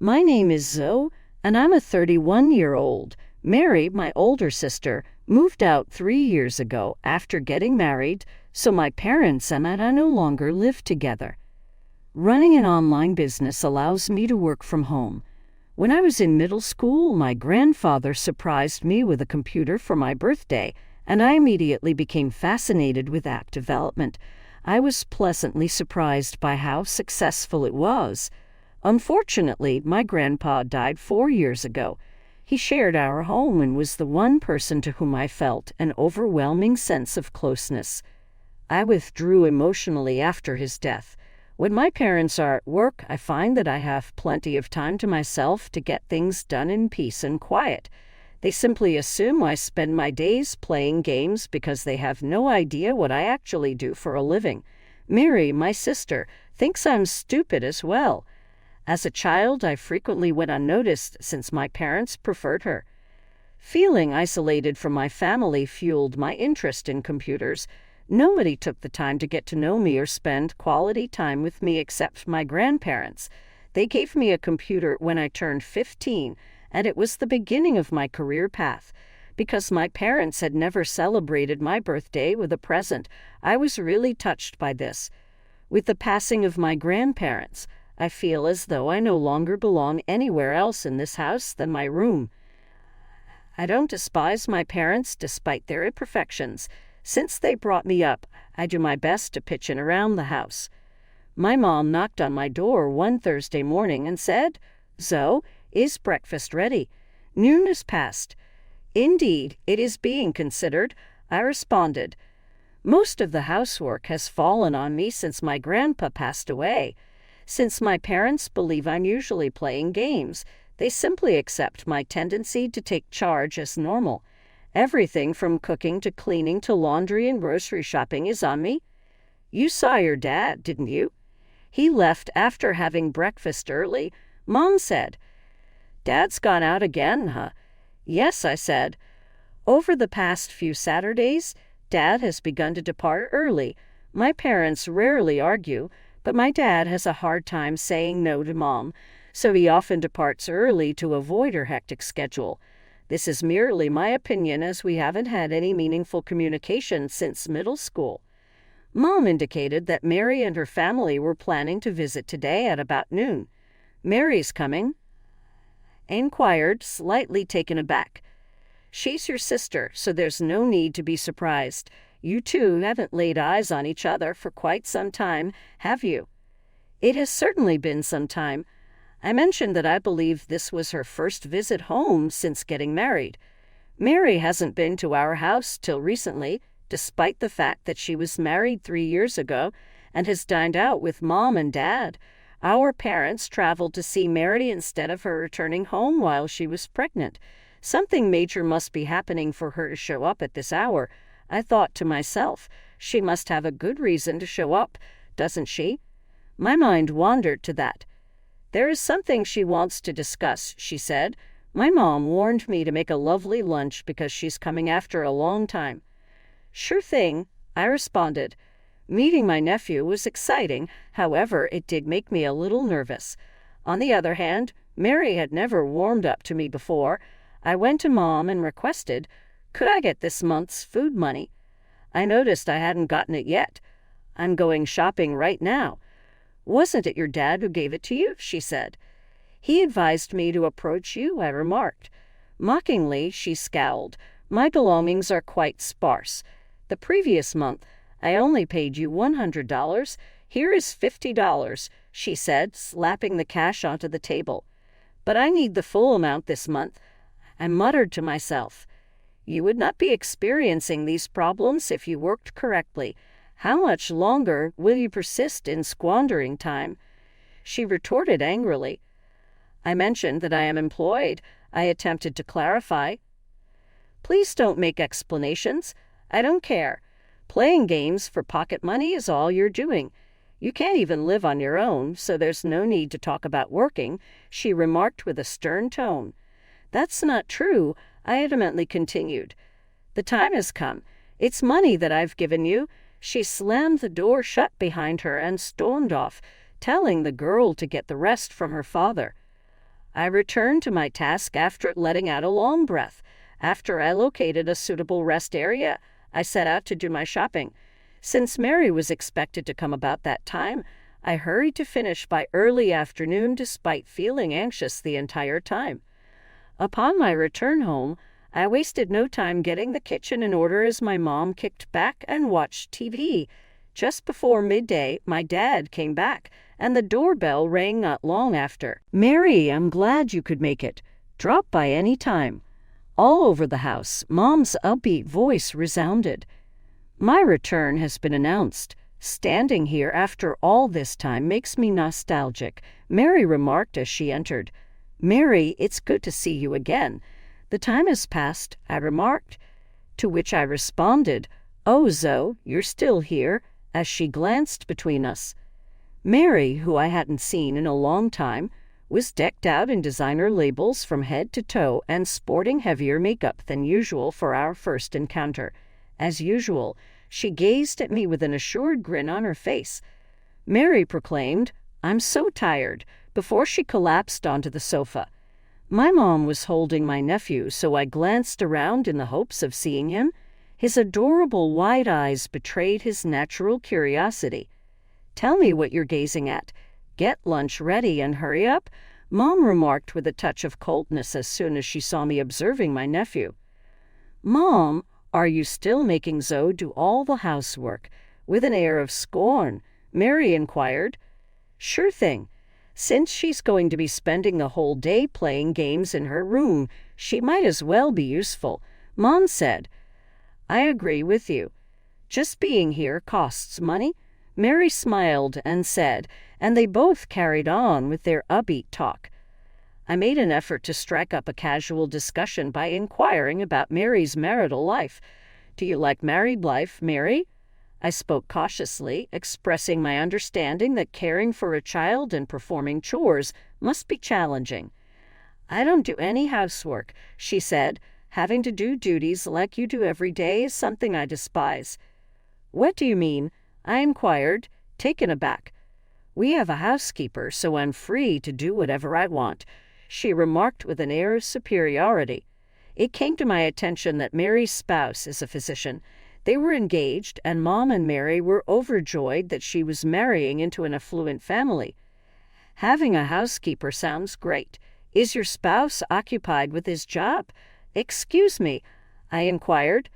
My name is Zoe, and I'm a 31-year-old. Mary, my older sister, moved out 3 years ago after getting married, so my parents and I no longer live together. Running an online business allows me to work from home. When I was in middle school, my grandfather surprised me with a computer for my birthday, and I immediately became fascinated with app development. I was pleasantly surprised by how successful it was. Unfortunately, my grandpa died 4 years ago. He shared our home and was the one person to whom I felt an overwhelming sense of closeness. I withdrew emotionally after his death. When my parents are at work, I find that I have plenty of time to myself to get things done in peace and quiet. They simply assume I spend my days playing games because they have no idea what I actually do for a living. Mary, my sister, thinks I'm stupid as well. As a child, I frequently went unnoticed since my parents preferred her. Feeling isolated from my family fueled my interest in computers. Nobody took the time to get to know me or spend quality time with me except my grandparents. They gave me a computer when I turned 15, and it was the beginning of my career path. Because my parents had never celebrated my birthday with a present, I was really touched by this. With the passing of my grandparents, I feel as though I no longer belong anywhere else in this house than my room. I don't despise my parents despite their imperfections. Since they brought me up, I do my best to pitch in around the house. My mom knocked on my door one Thursday morning and said, "Zoe, is breakfast ready?" Noon has passed. "Indeed, it is being considered," I responded. Most of the housework has fallen on me since my grandpa passed away. Since my parents believe I'm usually playing games, they simply accept my tendency to take charge as normal. Everything from cooking to cleaning to laundry and grocery shopping is on me. You saw your dad, didn't you? He left after having breakfast early. Mom said, "Dad's gone out again, huh?" "Yes," I said. Over the past few Saturdays, Dad has begun to depart early. My parents rarely argue, but my dad has a hard time saying no to Mom, so he often departs early to avoid her hectic schedule. This is merely my opinion, as we haven't had any meaningful communication since middle school. Mom indicated that Mary and her family were planning to visit today at about noon. "Mary's coming?" I inquired, slightly taken aback. "She's your sister, so there's no need to be surprised. You two haven't laid eyes on each other for quite some time, have you?" "It has certainly been some time." I mentioned that I believe this was her first visit home since getting married. Mary hasn't been to our house till recently, despite the fact that she was married 3 years ago and has dined out with Mom and Dad. Our parents traveled to see Mary instead of her returning home while she was pregnant. Something major must be happening for her to show up at this hour. I thought to myself, she must have a good reason to show up, doesn't she? My mind wandered to that. "There is something she wants to discuss," she said. "My mom warned me to make a lovely lunch because she's coming after a long time." "Sure thing," I responded. Meeting my nephew was exciting, however, it did make me a little nervous. On the other hand, Mary had never warmed up to me before. I went to Mom and requested, "Could I get this month's food money?" I noticed I hadn't gotten it yet. "I'm going shopping right now." "Wasn't it your dad who gave it to you?" she said. "He advised me to approach you," I remarked. Mockingly, she scowled. "My belongings are quite sparse. The previous month, I only paid you $100. Here is $50, she said, slapping the cash onto the table. "But I need the full amount this month." I muttered to myself, "You would not be experiencing these problems if you worked correctly. How much longer will you persist in squandering time?" She retorted angrily. I mentioned that I am employed. I attempted to clarify. "Please don't make explanations. I don't care. Playing games for pocket money is all you're doing. You can't even live on your own, so there's no need to talk about working," she remarked with a stern tone. "That's not true," I adamantly continued. "The time has come. It's money that I've given you." She slammed the door shut behind her and stormed off, telling the girl to get the rest from her father. I returned to my task after letting out a long breath. After I located a suitable rest area, I set out to do my shopping. Since Mary was expected to come about that time, I hurried to finish by early afternoon despite feeling anxious the entire time. Upon my return home, I wasted no time getting the kitchen in order as my mom kicked back and watched TV. Just before midday, my dad came back, and the doorbell rang not long after. "Mary, I'm glad you could make it. Drop by any time." All over the house, Mom's upbeat voice resounded. "My return has been announced. Standing here after all this time makes me nostalgic," Mary remarked as she entered. "Mary, it's good to see you again." "The time has passed," I remarked, to which I responded, "Oh, Zoe, you're still here," as she glanced between us. Mary, who I hadn't seen in a long time, was decked out in designer labels from head to toe and sporting heavier makeup than usual for our first encounter. As usual, she gazed at me with an assured grin on her face. Mary proclaimed, "I'm so tired," before she collapsed onto the sofa. My mom was holding my nephew, so I glanced around in the hopes of seeing him. His adorable wide eyes betrayed his natural curiosity. "Tell me what you're gazing at. Get lunch ready and hurry up," Mom remarked with a touch of coldness as soon as she saw me observing my nephew. "Mom, are you still making Zoe do all the housework?" With an air of scorn, Mary inquired. "Sure thing. Since she's going to be spending the whole day playing games in her room, she might as well be useful," Mom said. "I agree with you. Just being here costs money," Mary smiled and said, and they both carried on with their upbeat talk. I made an effort to strike up a casual discussion by inquiring about Mary's marital life. "Do you like married life, Mary?" I spoke cautiously, expressing my understanding that caring for a child and performing chores must be challenging. "I don't do any housework," she said. "Having to do duties like you do every day is something I despise." "What do you mean?" I inquired, taken aback. "We have a housekeeper, so I'm free to do whatever I want," she remarked with an air of superiority. It came to my attention that Mary's spouse is a physician. They were engaged, and Mom and Mary were overjoyed that she was marrying into an affluent family. "Having a housekeeper sounds great. Is your spouse occupied with his job?" "Excuse me," I inquired.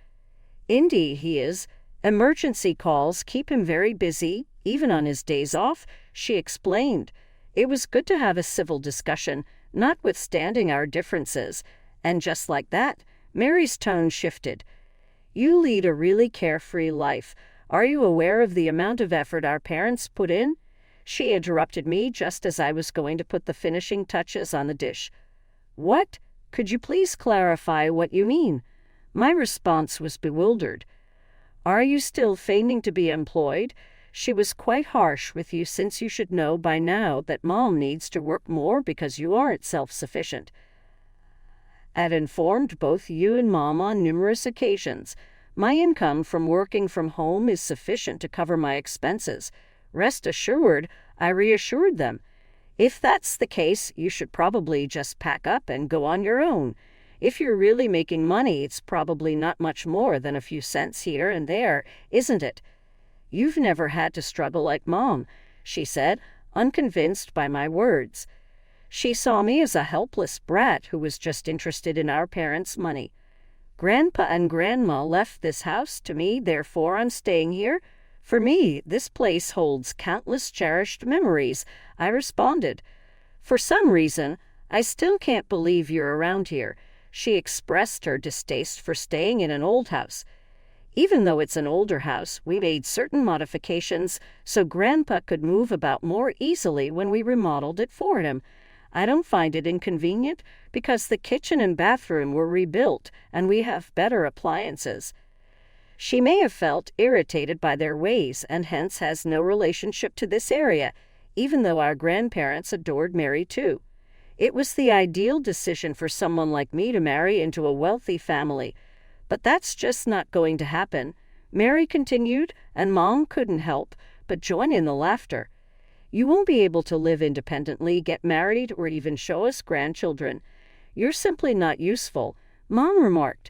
"Indeed he is. Emergency calls keep him very busy, even on his days off," she explained. It was good to have a civil discussion, notwithstanding our differences, and just like that, Mary's tone shifted. "You lead a really carefree life. Are you aware of the amount of effort our parents put in?" She interrupted me just as I was going to put the finishing touches on the dish. "What? Could you please clarify what you mean?" My response was bewildered. "Are you still feigning to be employed? She was quite harsh with you, since you should know by now that Mom needs to work more because you aren't self-sufficient. I've informed both you and Mom on numerous occasions. My income from working from home is sufficient to cover my expenses. Rest assured," I reassured them. "If that's the case, you should probably just pack up and go on your own. If you're really making money, it's probably not much more than a few cents here and there, isn't it?" "You've never had to struggle like Mom," she said, unconvinced by my words. She saw me as a helpless brat who was just interested in our parents' money. "Grandpa and Grandma left this house to me, therefore I'm staying here. For me, this place holds countless cherished memories," I responded. "For some reason, I still can't believe you're around here." She expressed her distaste for staying in an old house. "Even though it's an older house, we made certain modifications so Grandpa could move about more easily when we remodeled it for him. I don't find it inconvenient because the kitchen and bathroom were rebuilt and we have better appliances." She may have felt irritated by their ways and hence has no relationship to this area, even though our grandparents adored Mary too. It was the ideal decision for someone like me to marry into a wealthy family. But that's just not going to happen, Mary continued, and Mom couldn't help but join in the laughter. You won't be able to live independently, get married, or even show us grandchildren. You're simply not useful," Mom remarked.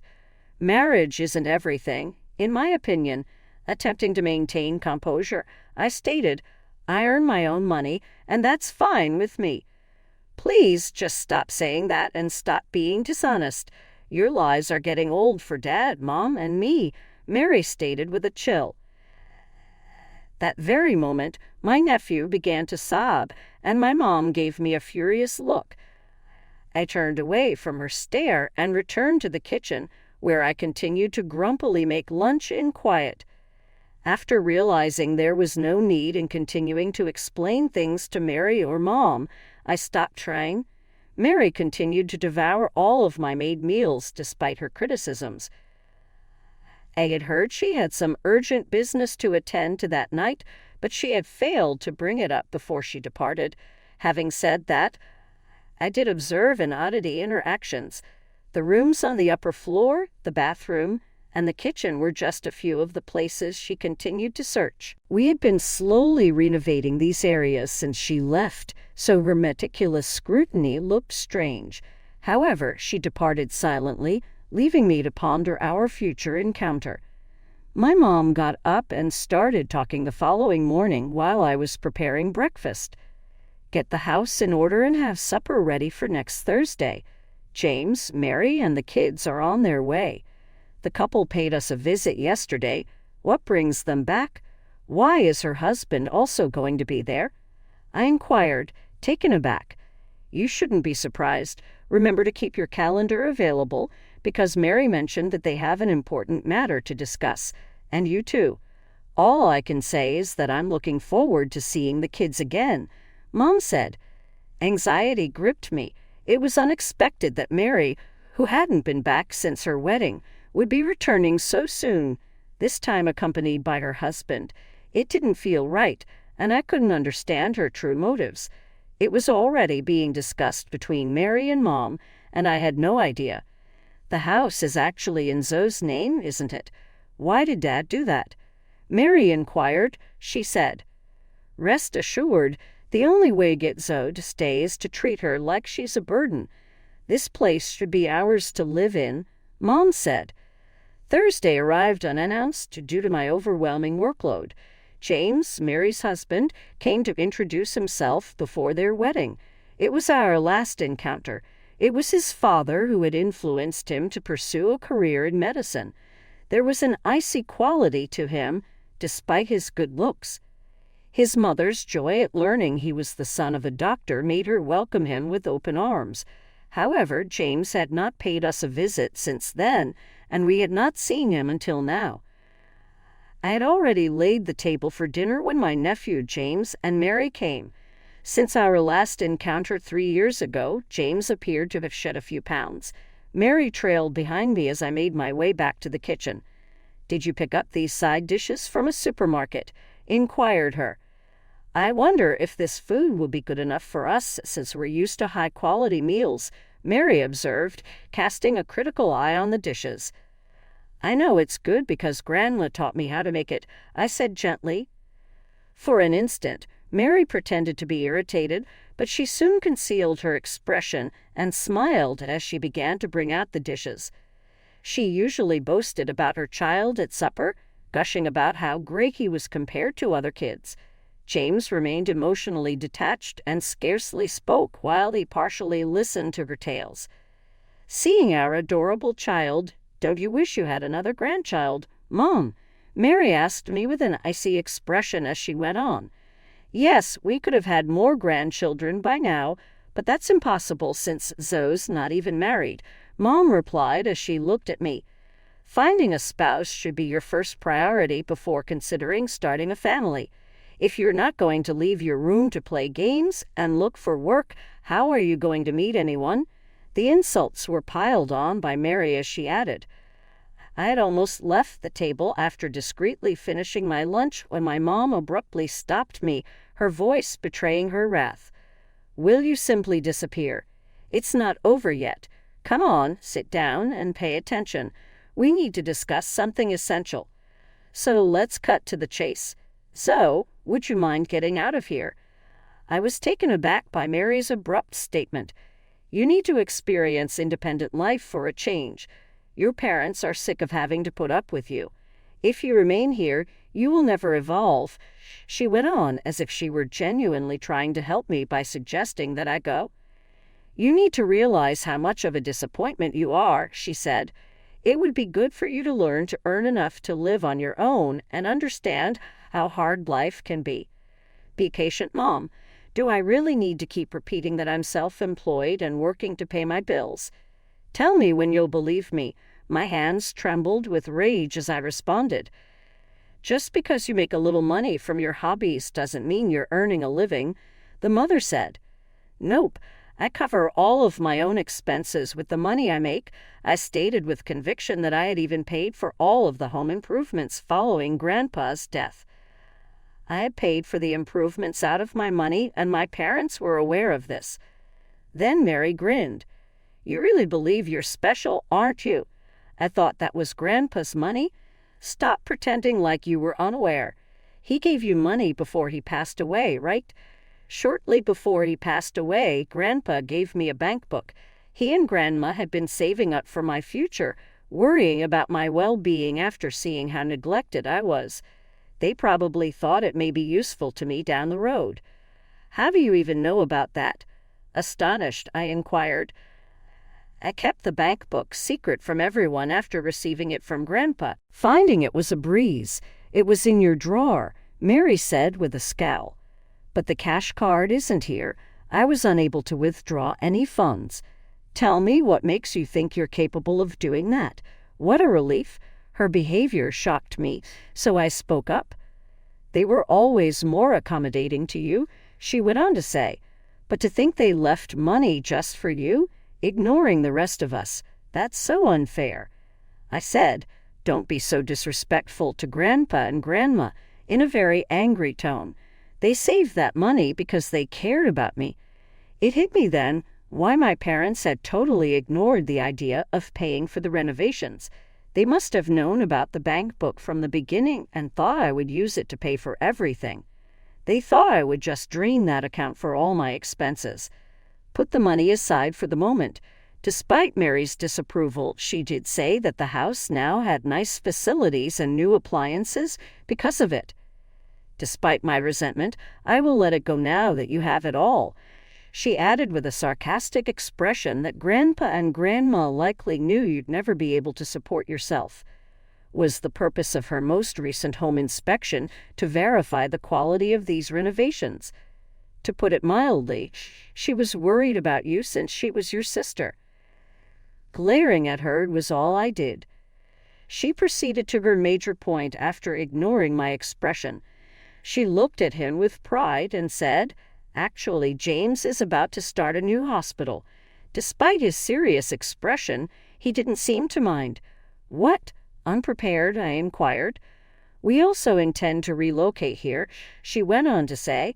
Marriage isn't everything, in my opinion. Attempting to maintain composure, I stated, "I earn my own money, and that's fine with me." "Please just stop saying that and stop being dishonest. Your lies are getting old for Dad, Mom, and me," Mary stated with a chill. That very moment, my nephew began to sob, and my mom gave me a furious look. I turned away from her stare and returned to the kitchen, where I continued to grumpily make lunch in quiet. After realizing there was no need in continuing to explain things to Mary or Mom, I stopped trying. Mary continued to devour all of my made meals despite her criticisms. I had heard she had some urgent business to attend to that night, but she had failed to bring it up before she departed. Having said that, I did observe an oddity in her actions. The rooms on the upper floor, the bathroom, and the kitchen were just a few of the places she continued to search. We had been slowly renovating these areas since she left, so her meticulous scrutiny looked strange. However, she departed silently, leaving me to ponder our future encounter. My mom got up and started talking the following morning while I was preparing breakfast. "Get the house in order and have supper ready for next Thursday. James, Mary, and the kids are on their way. The couple paid us a visit yesterday. What brings them back? Why is her husband also going to be there?" I inquired, taken aback. "You shouldn't be surprised. Remember to keep your calendar available, because Mary mentioned that they have an important matter to discuss, and you too. All I can say is that I'm looking forward to seeing the kids again," Mom said. Anxiety gripped me. It was unexpected that Mary, who hadn't been back since her wedding, would be returning so soon, this time accompanied by her husband. It didn't feel right, and I couldn't understand her true motives. It was already being discussed between Mary and Mom, and I had no idea. "The house is actually in Zoe's name, isn't it? Why did Dad do that?" Mary inquired. She said, "Rest assured, the only way to get Zoe to stay is to treat her like she's a burden. This place should be ours to live in," Mom said. Thursday arrived unannounced due to my overwhelming workload. James, Mary's husband, came to introduce himself before their wedding. It was our last encounter. It was his father who had influenced him to pursue a career in medicine. There was an icy quality to him, despite his good looks. His mother's joy at learning he was the son of a doctor made her welcome him with open arms. However, James had not paid us a visit since then, and we had not seen him until now. I had already laid the table for dinner when my nephew James and Mary came. Since our last encounter 3 years ago, James appeared to have shed a few pounds. Mary trailed behind me as I made my way back to the kitchen. "Did you pick up these side dishes from a supermarket?" inquired her. "I wonder if this food will be good enough for us since we're used to high-quality meals," Mary observed, casting a critical eye on the dishes. "I know it's good because Grandma taught me how to make it," I said gently. For an instant, Mary pretended to be irritated, but she soon concealed her expression and smiled as she began to bring out the dishes. She usually boasted about her child at supper, gushing about how great he was compared to other kids. James remained emotionally detached and scarcely spoke while he partially listened to her tales. Seeing our adorable child, "Don't you wish you had another grandchild, Mom?" Mary asked me with an icy expression as she went on. "Yes, we could have had more grandchildren by now, but that's impossible since Zoe's not even married," Mom replied as she looked at me. "Finding a spouse should be your first priority before considering starting a family. If you're not going to leave your room to play games and look for work, how are you going to meet anyone?" The insults were piled on by Mary as she added. I had almost left the table after discreetly finishing my lunch when my mom abruptly stopped me, her voice betraying her wrath. "Will you simply disappear? It's not over yet. Come on, sit down and pay attention. We need to discuss something essential. So let's cut to the chase. Zoe, would you mind getting out of here?" I was taken aback by Mary's abrupt statement. You need to experience independent life for a change. Your parents are sick of having to put up with you. If you remain here, you will never evolve. She went on as if she were genuinely trying to help me by suggesting that I go. You need to realize how much of a disappointment you are, she said. It would be good for you to learn to earn enough to live on your own and understand how hard life can be. Be patient, Mom. Do I really need to keep repeating that I'm self-employed and working to pay my bills? Tell me when you'll believe me. My hands trembled with rage as I responded. Just because you make a little money from your hobbies doesn't mean you're earning a living, the mother said. Nope. I cover all of my own expenses with the money I make. I stated with conviction that I had even paid for all of the home improvements following Grandpa's death. I had paid for the improvements out of my money, and my parents were aware of this. Then Mary grinned. You really believe you're special, aren't you? I thought that was Grandpa's money. Stop pretending like you were unaware. He gave you money before he passed away, right? Shortly before he passed away, Grandpa gave me a bank book. He and Grandma had been saving up for my future, worrying about my well-being after seeing how neglected I was. They probably thought it may be useful to me down the road. How do you even know about that? Astonished, I inquired. I kept the bank book secret from everyone after receiving it from Grandpa. Finding it was a breeze. It was in your drawer, Mary said with a scowl. But the cash card isn't here. I was unable to withdraw any funds. Tell me what makes you think you're capable of doing that. What a relief. Her behavior shocked me, so I spoke up. They were always more accommodating to you, she went on to say. But to think they left money just for you, ignoring the rest of us, that's so unfair. I said, Don't be so disrespectful to Grandpa and Grandma, in a very angry tone. They saved that money because they cared about me. It hit me then why my parents had totally ignored the idea of paying for the renovations. They must have known about the bank book from the beginning and thought I would use it to pay for everything. They thought I would just drain that account for all my expenses. Put the money aside for the moment. Despite Mary's disapproval, she did say that the house now had nice facilities and new appliances because of it. Despite my resentment, I will let it go now that you have it all. She added with a sarcastic expression that Grandpa and Grandma likely knew you'd never be able to support yourself. Was the purpose of her most recent home inspection to verify the quality of these renovations? To put it mildly, she was worried about you since she was your sister. Glaring at her was all I did. She proceeded to her major point after ignoring my expression. She looked at him with pride and said, Actually, James is about to start a new hospital. Despite his serious expression, he didn't seem to mind. What? Unprepared, I inquired. We also intend to relocate here, she went on to say.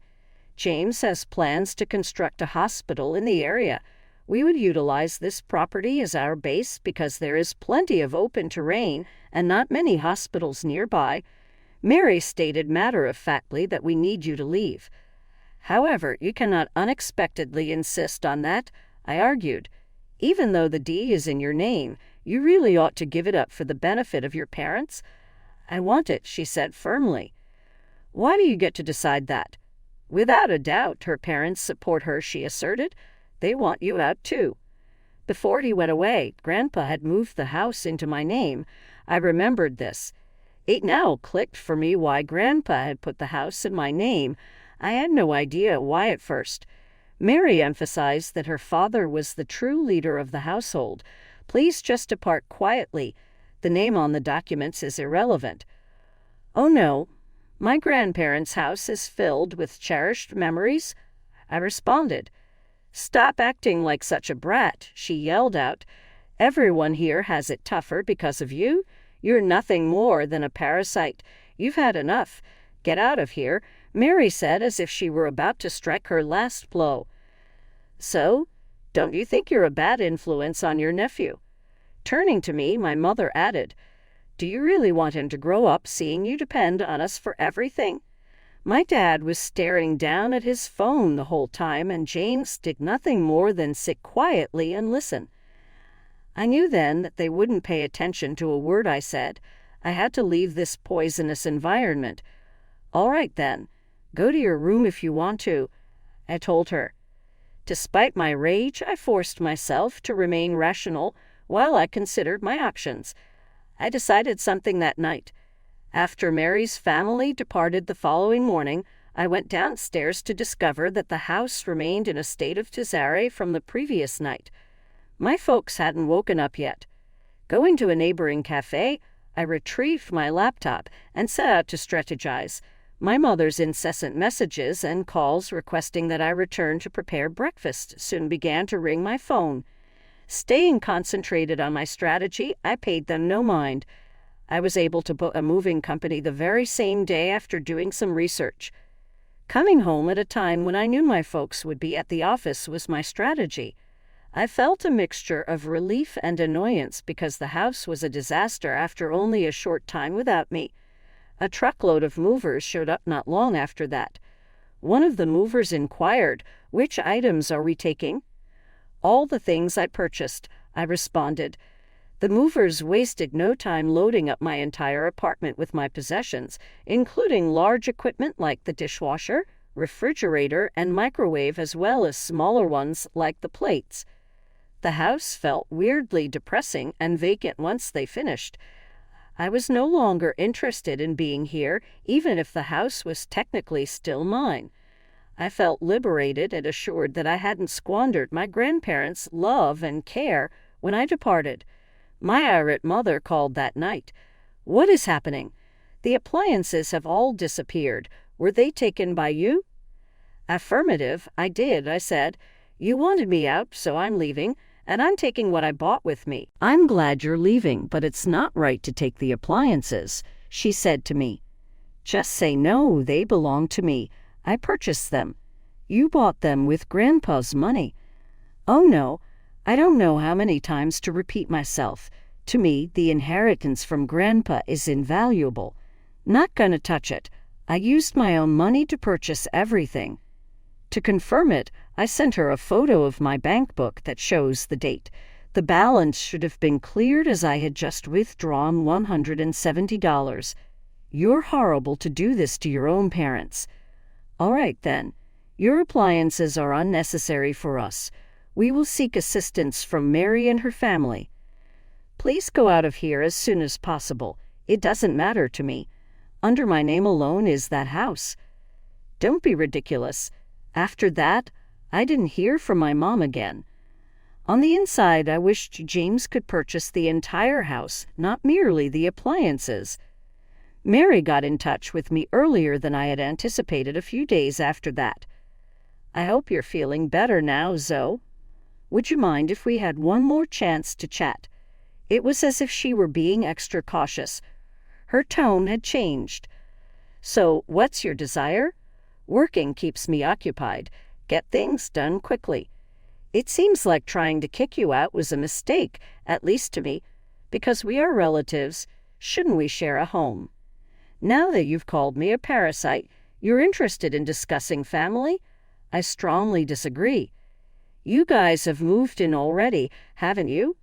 James has plans to construct a hospital in the area. We would utilize this property as our base because there is plenty of open terrain and not many hospitals nearby. Mary stated matter-of-factly that we need you to leave. However, you cannot unexpectedly insist on that, I argued. Even though the D is in your name, you really ought to give it up for the benefit of your parents. I want it, she said firmly. Why do you get to decide that? Without a doubt, her parents support her, she asserted. They want you out too. Before he went away, Grandpa had moved the house into my name. I remembered this. It now clicked for me why Grandpa had put the house in my name. I had no idea why at first. Mary emphasized that her father was the true leader of the household. Please just depart quietly. The name on the documents is irrelevant. Oh no, my grandparents' house is filled with cherished memories, I responded. Stop acting like such a brat, she yelled out. Everyone here has it tougher because of you. You're nothing more than a parasite. You've had enough. Get out of here, Mary said as if she were about to strike her last blow. So, don't you think you're a bad influence on your nephew? Turning to me, my mother added, Do you really want him to grow up seeing you depend on us for everything? My dad was staring down at his phone the whole time, and James did nothing more than sit quietly and listen. I knew then that they wouldn't pay attention to a word I said. I had to leave this poisonous environment. "All right, then. Go to your room if you want to," I told her. Despite my rage, I forced myself to remain rational while I considered my options. I decided something that night. After Mary's family departed the following morning, I went downstairs to discover that the house remained in a state of disarray from the previous night. My folks hadn't woken up yet. Going to a neighboring cafe, I retrieved my laptop and set out to strategize. My mother's incessant messages and calls requesting that I return to prepare breakfast soon began to ring my phone. Staying concentrated on my strategy, I paid them no mind. I was able to book a moving company the very same day after doing some research. Coming home at a time when I knew my folks would be at the office was my strategy. I felt a mixture of relief and annoyance because the house was a disaster after only a short time without me. A truckload of movers showed up not long after that. One of the movers inquired, "Which items are we taking?" "All the things I purchased," I responded. The movers wasted no time loading up my entire apartment with my possessions, including large equipment like the dishwasher, refrigerator, and microwave, as well as smaller ones like the plates. The house felt weirdly depressing and vacant once they finished. I was no longer interested in being here, even if the house was technically still mine. I felt liberated and assured that I hadn't squandered my grandparents' love and care when I departed. My irate mother called that night. "What is happening? The appliances have all disappeared. Were they taken by you?" "Affirmative, I did," I said. "You wanted me out, so I'm leaving, and I'm taking what I bought with me." "I'm glad you're leaving, but it's not right to take the appliances," she said to me. "Just say no, they belong to me. I purchased them. You bought them with Grandpa's money." "Oh no, I don't know how many times to repeat myself. To me, the inheritance from Grandpa is invaluable. Not gonna touch it. I used my own money to purchase everything." To confirm it, I sent her a photo of my bank book that shows the date. The balance should have been cleared as I had just withdrawn $170. "You're horrible to do this to your own parents." "All right, then. Your appliances are unnecessary for us. We will seek assistance from Mary and her family. Please go out of here as soon as possible. It doesn't matter to me. Under my name alone is that house." Don't be ridiculous. After that, I didn't hear from my mom again. On the inside, I wished James could purchase the entire house, not merely the appliances. Mary got in touch with me earlier than I had anticipated a few days after that. "I hope you're feeling better now, Zoe. Would you mind if we had one more chance to chat?" It was as if she were being extra cautious. Her tone had changed. "So, what's your desire?" "Working keeps me occupied. Get things done quickly." "It seems like trying to kick you out was a mistake, at least to me. Because we are relatives, shouldn't we share a home?" "Now that you've called me a parasite, you're interested in discussing family?" "I strongly disagree." "You guys have moved in already, haven't you?"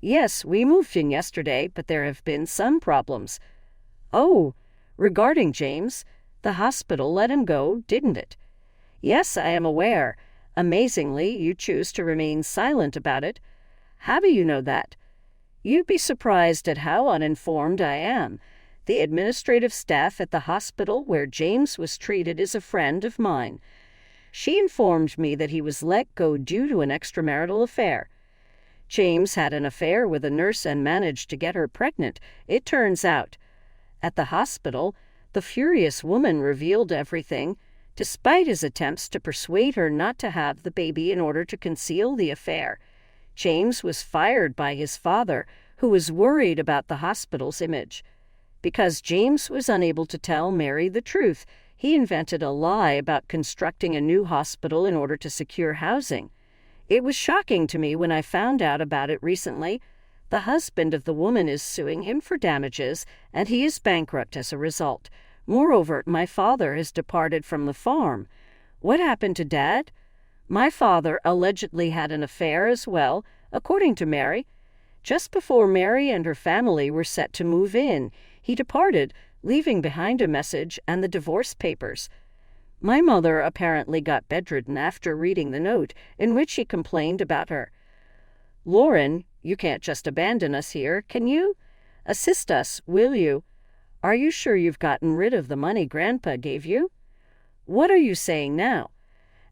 "Yes, we moved in yesterday, but there have been some problems." "Oh, regarding James, the hospital let him go, didn't it?" "Yes, I am aware. Amazingly, you choose to remain silent about it." "How do you know that?" "You'd be surprised at how uninformed I am. The administrative staff at the hospital where James was treated is a friend of mine. She informed me that he was let go due to an extramarital affair. James had an affair with a nurse and managed to get her pregnant, it turns out. At the hospital, the furious woman revealed everything, despite his attempts to persuade her not to have the baby in order to conceal the affair. James was fired by his father, who was worried about the hospital's image. Because James was unable to tell Mary the truth, he invented a lie about constructing a new hospital in order to secure housing. It was shocking to me when I found out about it recently. The husband of the woman is suing him for damages, and he is bankrupt as a result. Moreover, my father has departed from the farm. What happened to Dad? My father allegedly had an affair as well, according to Mary. Just before Mary and her family were set to move in, he departed, leaving behind a message and the divorce papers. My mother apparently got bedridden after reading the note in which he complained about her. Lauren, you can't just abandon us here, can you? Assist us, will you? Are you sure you've gotten rid of the money Grandpa gave you? What are you saying now?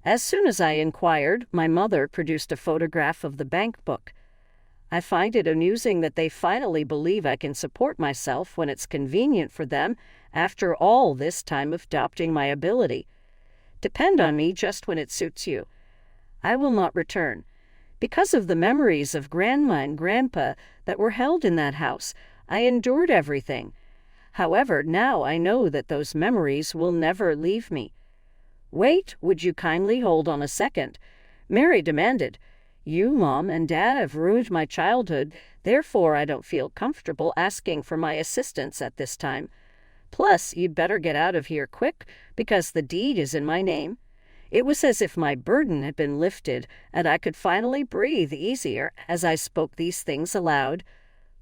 As soon as I inquired, my mother produced a photograph of the bank book. I find it amusing that they finally believe I can support myself when it's convenient for them after all this time of doubting my ability. Depend on me just when it suits you. I will not return. Because of the memories of Grandma and Grandpa that were held in that house, I endured everything. However, now I know that those memories will never leave me. Wait, would you kindly hold on a second? Mary demanded. You, Mom, and Dad have ruined my childhood, therefore I don't feel comfortable asking for my assistance at this time. Plus, you'd better get out of here quick, because the deed is in my name. It was as if my burden had been lifted, and I could finally breathe easier as I spoke these things aloud.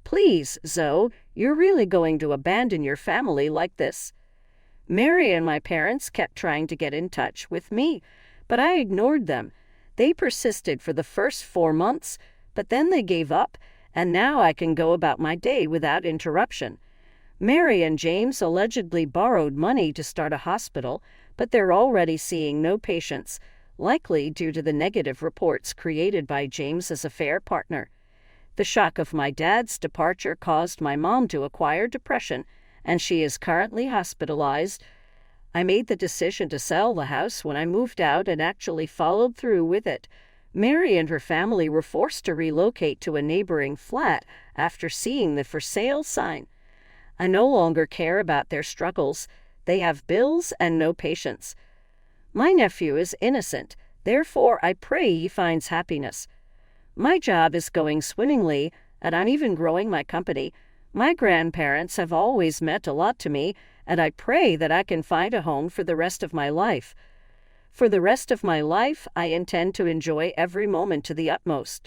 Please, Zoe, you're really going to abandon your family like this? Mary and my parents kept trying to get in touch with me, but I ignored them. They persisted for the first 4 months, but then they gave up, and now I can go about my day without interruption. Mary and James allegedly borrowed money to start a hospital, but they're already seeing no patients, likely due to the negative reports created by James's affair partner. The shock of my dad's departure caused my mom to acquire depression, and she is currently hospitalized. I made the decision to sell the house when I moved out and actually followed through with it. Mary and her family were forced to relocate to a neighboring flat after seeing the for sale sign. I no longer care about their struggles. They have bills and no patience. My nephew is innocent, therefore I pray he finds happiness. My job is going swimmingly, and I'm even growing my company. My grandparents have always meant a lot to me, and I pray that I can find a home for the rest of my life. For the rest of my life, I intend to enjoy every moment to the utmost.